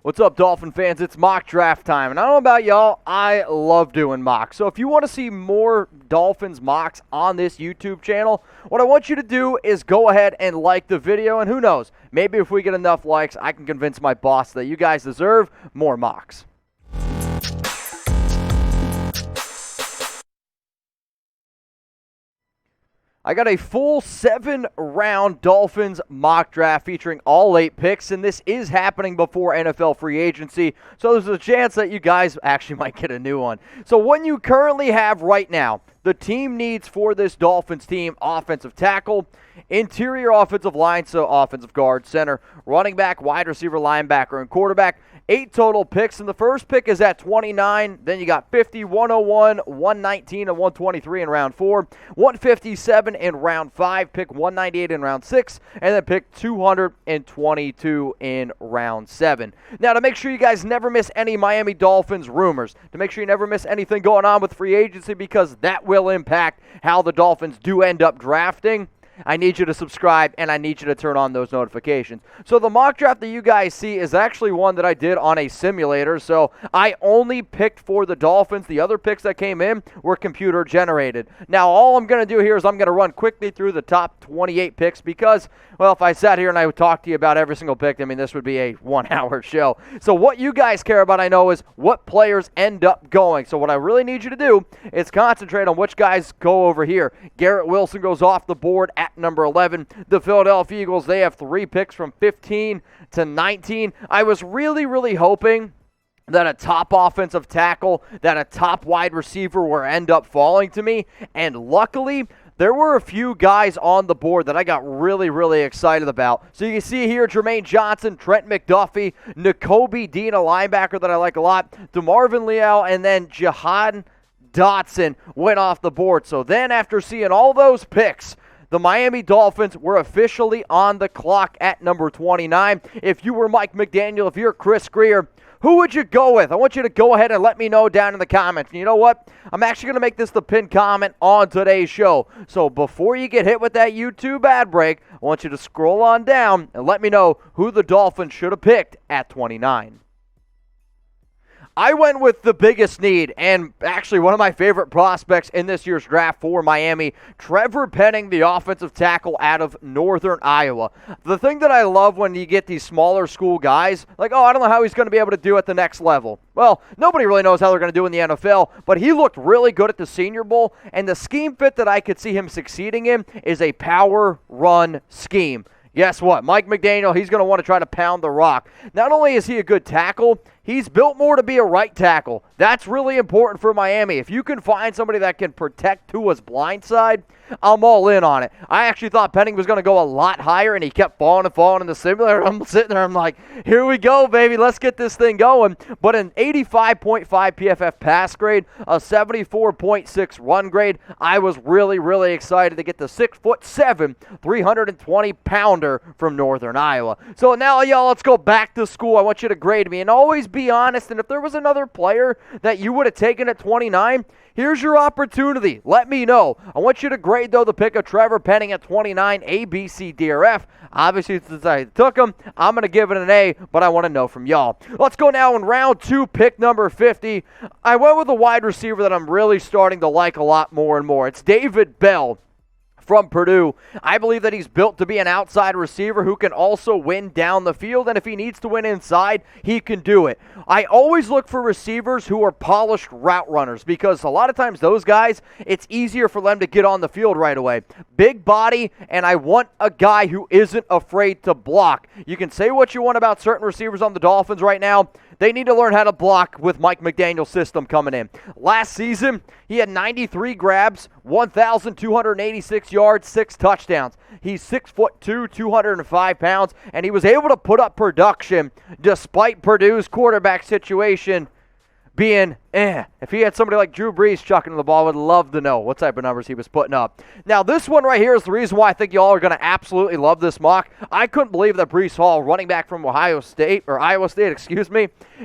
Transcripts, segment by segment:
What's up, Dolphin fans? It's mock draft time, and I don't know about y'all, I love doing mocks. So if you want to see more Dolphins mocks on this YouTube channel, what I want you to do is go ahead and like the video, and who knows, maybe if we get enough likes, I can convince my boss that you guys deserve more mocks. I got a full 7-round Dolphins mock draft featuring all 8 picks, and this is happening before NFL free agency, so there's a chance that you guys actually might get a new one. So what you currently have right now, the team needs for this Dolphins team: offensive tackle, interior offensive line, so offensive guard, center, running back, wide receiver, linebacker, and quarterback. 8 total picks, and the first pick is at 29. Then you got 50, 101, 119, and 123 in round 4. 157 in round 5. Pick 198 in round 6. And then pick 222 in round 7. Now, to make sure you guys never miss any Miami Dolphins rumors, to make sure you never miss anything going on with free agency, because that will impact how the Dolphins do end up drafting, I need you to subscribe, and I need you to turn on those notifications. So the mock draft that you guys see is actually one that I did on a simulator, so I only picked for the Dolphins. The other picks that came in were computer generated. Now, all I'm going to do here is I'm going to run quickly through the top 28 picks because, well, if I sat here and I would talk to you about every single pick, I mean, this would be a 1-hour show. So what you guys care about, I know, is what players end up going. So what I really need you to do is concentrate on which guys go over here. Garrett Wilson goes off the board at number 11. The Philadelphia Eagles, they have 3 picks from 15 to 19. I was really hoping that a top offensive tackle, that a top wide receiver will end up falling to me, and luckily, there were a few guys on the board that I got really excited about. So you can see here Jermaine Johnson, Trent McDuffie, Nakobe Dean, a linebacker that I like a lot, DeMarvin Leal, and then Jahan Dotson went off the board. So then after seeing all those picks, the Miami Dolphins were officially on the clock at number 29. If you were Mike McDaniel, if you're Chris Grier, who would you go with? I want you to go ahead and let me know down in the comments. And you know what? I'm actually going to make this the pinned comment on today's show. So before you get hit with that YouTube ad break, I want you to scroll on down and let me know who the Dolphins should have picked at 29. I went with the biggest need, and actually one of my favorite prospects in this year's draft for Miami, Trevor Penning, the offensive tackle out of Northern Iowa. The thing that I love when you get these smaller school guys, like, oh, I don't know how he's going to be able to do at the next level. Well, nobody really knows how they're going to do in the NFL, but he looked really good at the Senior Bowl, and the scheme fit that I could see him succeeding in is a power run scheme. Guess what? Mike McDaniel, he's going to want to try to pound the rock. Not only is he a good tackle, he's built more to be a right tackle. That's really important for Miami. If you can find somebody that can protect Tua's blind side, I'm all in on it. I actually thought Penning was going to go a lot higher, and he kept falling in the simulator. I'm sitting there, I'm like, here we go, baby. Let's get this thing going. But an 85.5 PFF pass grade, a 74.6 run grade, I was really excited to get the 6'7", 320-pounder from Northern Iowa. So now, y'all, let's go back to school. I want you to grade me, and always be honest. And if there was another player that you would have taken at 29, here's your opportunity. Let me know. I want you to grade, though, the pick of Trevor Penning at 29, A, B, C, D, or F. Obviously, since I took him, I'm going to give it an A, but I want to know from y'all. Let's go now in round 2, pick number 50. I went with a wide receiver that I'm really starting to like a lot more and more. It's David Bell from Purdue. I believe that he's built to be an outside receiver who can also win down the field, and if he needs to win inside, he can do it. I always look for receivers who are polished route runners, because a lot of times those guys, it's easier for them to get on the field right away. Big body, and I want a guy who isn't afraid to block. You can say what you want about certain receivers on the Dolphins right now. They need to learn how to block with Mike McDaniel's system coming in. Last season, he had 93 grabs, 1,286 yards, 6 touchdowns. He's 6'2", 205 pounds, and he was able to put up production despite Purdue's quarterback situation being If he had somebody like Drew Breece chucking the ball, I would love to know what type of numbers he was putting up. Now, this one right here is the reason why I think y'all are going to absolutely love this mock. I couldn't believe that Breece Hall, running back from Iowa State,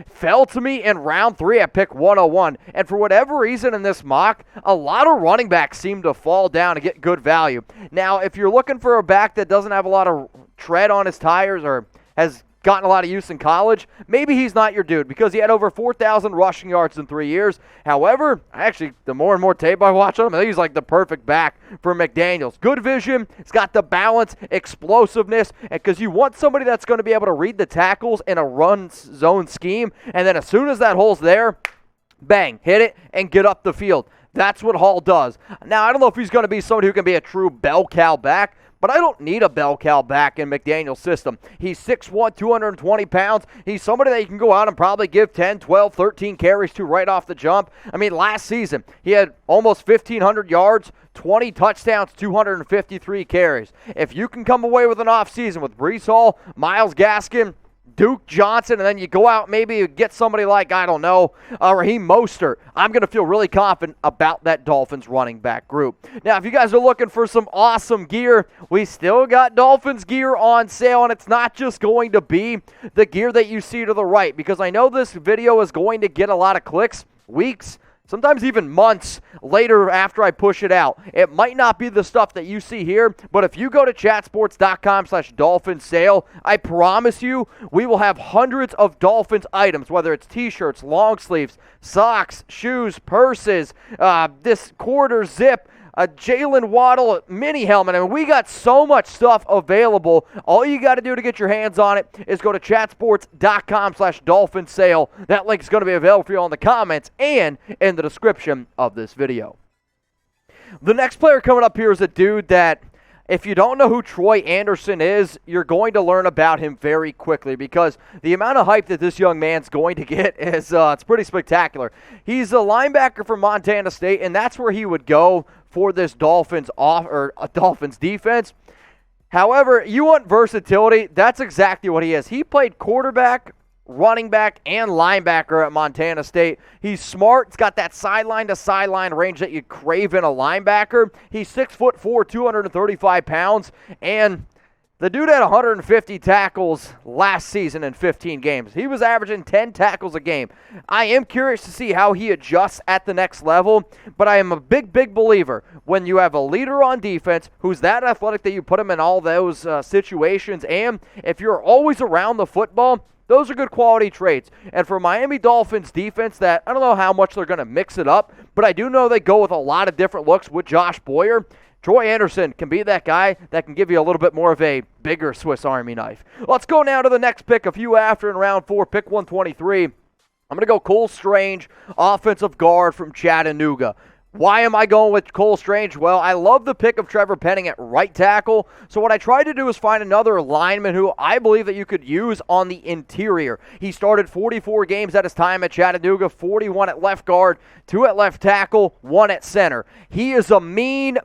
fell to me in round 3 at pick 101. And for whatever reason in this mock, a lot of running backs seem to fall down and get good value. Now, if you're looking for a back that doesn't have a lot of tread on his tires or has gotten a lot of use in college, maybe he's not your dude because he had over 4,000 rushing yards in 3 years. However, actually, the more and more tape I watch on him, I think he's like the perfect back for McDaniels. Good vision. He's got the balance, explosiveness, because you want somebody that's going to be able to read the tackles in a run zone scheme, and then as soon as that hole's there, bang, hit it and get up the field. That's what Hall does. Now, I don't know if he's going to be somebody who can be a true bell cow back, but I don't need a bell cow back in McDaniel's system. He's 6'1", 220 pounds. He's somebody that you can go out and probably give 10, 12, 13 carries to right off the jump. I mean, last season, he had almost 1,500 yards, 20 touchdowns, 253 carries. If you can come away with an offseason with Breece Hall, Myles Gaskin, Duke Johnson, and then you go out maybe get somebody like, I don't know, Raheem Mostert, I'm going to feel really confident about that Dolphins running back group. Now, if you guys are looking for some awesome gear, we still got Dolphins gear on sale, and it's not just going to be the gear that you see to the right, because I know this video is going to get a lot of clicks, weeks, sometimes even months later after I push it out. It might not be the stuff that you see here, but if you go to chatsports.com/Dolphins sale, I promise you we will have hundreds of Dolphins items, whether it's t-shirts, long sleeves, socks, shoes, purses, this quarter zip, a Jalen Waddle mini helmet. I mean, we got so much stuff available. All you got to do to get your hands on it is go to chatsports.com/Dolphins sale. That link is going to be available for you in the comments and in the description of this video. The next player coming up here is a dude that, if you don't know who Troy Andersen is, you're going to learn about him very quickly because the amount of hype that this young man's going to get is it's pretty spectacular. He's a linebacker from Montana State, and that's where he would go for this Dolphins defense. However, you want versatility, that's exactly what he is. He played quarterback, running back, and linebacker at Montana State. He's smart. He's got that sideline-to-sideline range that you crave in a linebacker. He's 6'4", 235 pounds, and the dude had 150 tackles last season in 15 games. He was averaging 10 tackles a game. I am curious to see how he adjusts at the next level, but I am a big believer when you have a leader on defense who's that athletic that you put him in all those situations, and if you're always around the football, those are good quality traits. And for Miami Dolphins defense, that I don't know how much they're going to mix it up, but I do know they go with a lot of different looks with Josh Boyer. Troy Andersen can be that guy that can give you a little bit more of a bigger Swiss Army knife. Let's go now to the next pick, a few after in round 4, pick 123. I'm going to go Cole Strange, offensive guard from Chattanooga. Why am I going with Cole Strange? Well, I love the pick of Trevor Penning at right tackle. So what I tried to do is find another lineman who I believe that you could use on the interior. He started 44 games at his time at Chattanooga, 41 at left guard, 2 at left tackle, 1 at center. He is a mean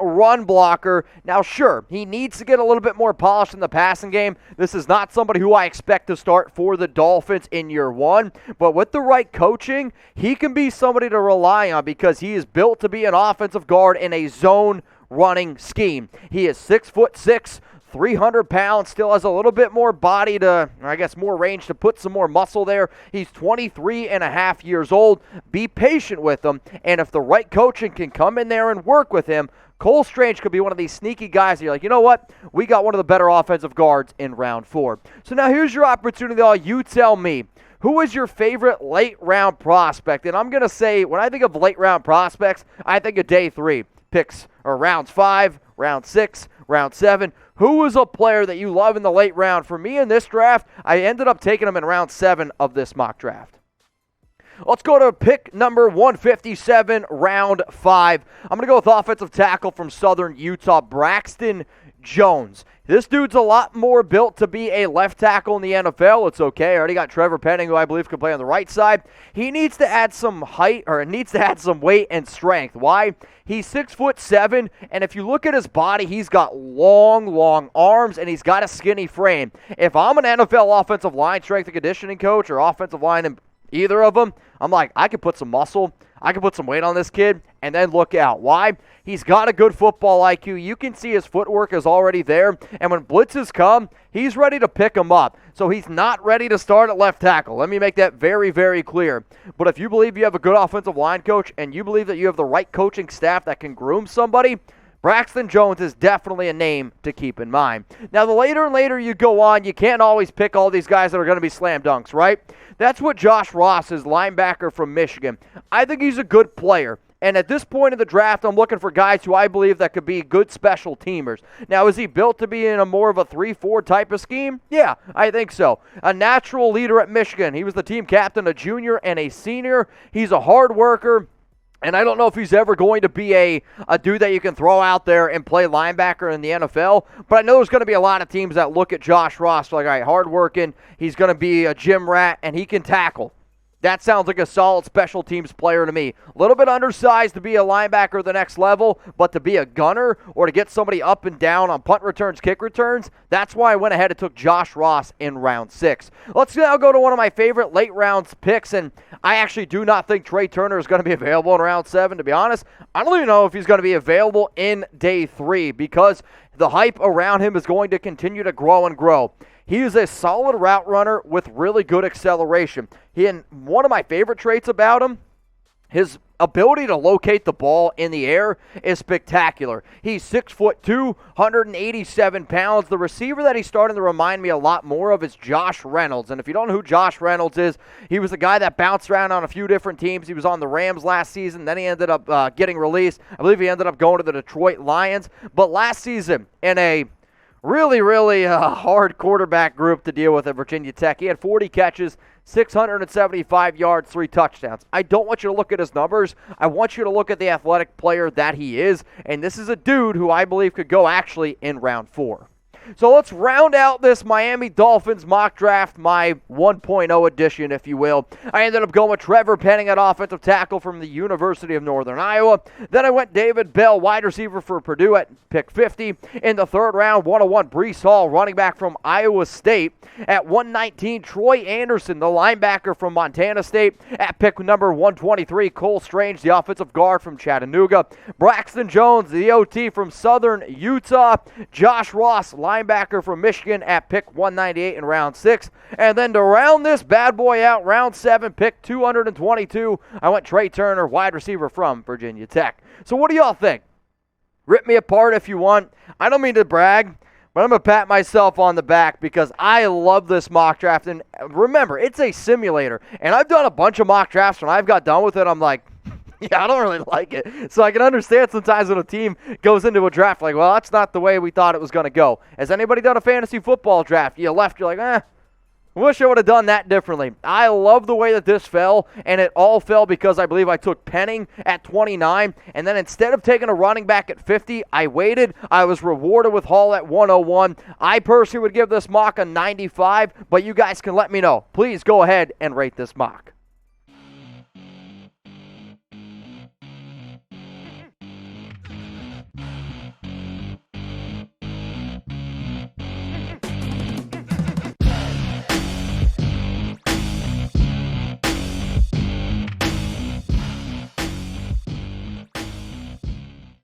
run blocker. Now, sure, he needs to get a little bit more polish in the passing game. This is not somebody who I expect to start for the Dolphins in year 1. But with the right coaching, he can be somebody to rely on because he is built to be an offensive guard in a zone running scheme. He is 6'6", 300 pounds, still has a little bit more body to, I guess more range to put some more muscle there. He's 23 and a half years old. Be patient with him, and if the right coaching can come in there and work with him, Cole Strange could be one of these sneaky guys that you're like, you know what? We got one of the better offensive guards in round 4. So now here's your opportunity, all you tell me. Who is your favorite late-round prospect? And I'm going to say, when I think of late-round prospects, I think of day 3 picks, or rounds 5, round 6, round 7. Who is a player that you love in the late round? For me in this draft, I ended up taking him in round 7 of this mock draft. Let's go to pick number 157, round 5. I'm going to go with offensive tackle from Southern Utah, Braxton Jones. This dude's a lot more built to be a left tackle in the NFL. It's okay. I already got Trevor Penning, who I believe can play on the right side. He needs to add some height, or needs to add some weight and strength. Why? He's 6'7", and if you look at his body, he's got long arms, and he's got a skinny frame. If I'm an NFL offensive line strength and conditioning coach or offensive line in either of them, I'm like, I could put some muscle, I can put some weight on this kid, and then look out. Why? He's got a good football IQ. You can see his footwork is already there, and when blitzes come, he's ready to pick them up. So he's not ready to start at left tackle. Let me make that very clear. But if you believe you have a good offensive line coach, and you believe that you have the right coaching staff that can groom somebody, Braxton Jones is definitely a name to keep in mind. Now, the later and later you go on, you can't always pick all these guys that are going to be slam dunks, right? That's what Josh Ross is, linebacker from Michigan. I think he's a good player. And at this point in the draft, I'm looking for guys who I believe that could be good special teamers. Now, is he built to be in a more of a 3-4 type of scheme? Yeah, I think so. A natural leader at Michigan. He was the team captain, a junior and a senior. He's a hard worker. And I don't know if he's ever going to be a dude that you can throw out there and play linebacker in the NFL, but I know there's going to be a lot of teams that look at Josh Ross like, all right, hardworking, he's going to be a gym rat, and he can tackle. That sounds like a solid special teams player to me. A little bit undersized to be a linebacker at the next level, but to be a gunner or to get somebody up and down on punt returns, kick returns, that's why I went ahead and took Josh Ross in round 6. Let's now go to one of my favorite late rounds picks, and I actually do not think Trey Turner is going to be available in round 7, to be honest. I don't even know if he's going to be available in day 3 because the hype around him is going to continue to grow and grow. He is a solid route runner with really good acceleration. And one of my favorite traits about him, his ability to locate the ball in the air is spectacular. He's 6'2", 187 pounds. The receiver that he's starting to remind me a lot more of is Josh Reynolds. And if you don't know who Josh Reynolds is, he was the guy that bounced around on a few different teams. He was on the Rams last season. Then he ended up getting released. I believe he ended up going to the Detroit Lions. But last season, in a really hard quarterback group to deal with at Virginia Tech, he had 40 catches, 675 yards, 3 touchdowns. I don't want you to look at his numbers. I want you to look at the athletic player that he is, and this is a dude who I believe could go actually in round 4. So let's round out this Miami Dolphins mock draft, my 1.0 edition, if you will. I ended up going with Trevor Penning at offensive tackle from the University of Northern Iowa. Then I went David Bell, wide receiver for Purdue at pick 50. In the 3rd round, 101, Breece Hall, running back from Iowa State. At 119, Troy Andersen, the linebacker from Montana State. At pick number 123, Cole Strange, the offensive guard from Chattanooga. Braxton Jones, the OT from Southern Utah. Josh Ross, linebacker from Michigan at pick 198 in round 6. And then to round this bad boy out, round 7, pick 222, I went Trey Turner, wide receiver from Virginia Tech. So what do y'all think? Rip me apart if you want. I don't mean to brag, but I'm going to pat myself on the back because I love this mock draft. And remember, it's a simulator. And I've done a bunch of mock drafts. When I've got done with it, I'm like, yeah, I don't really like it. So I can understand sometimes when a team goes into a draft like, well, that's not the way we thought it was going to go. Has anybody done a fantasy football draft? You're like, I wish I would have done that differently. I love the way that this fell, and it all fell because I believe I took Penning at 29, and then instead of taking a running back at 50, I waited. I was rewarded with Hall at 101. I personally would give this mock a 95, but you guys can let me know. Please go ahead and rate this mock.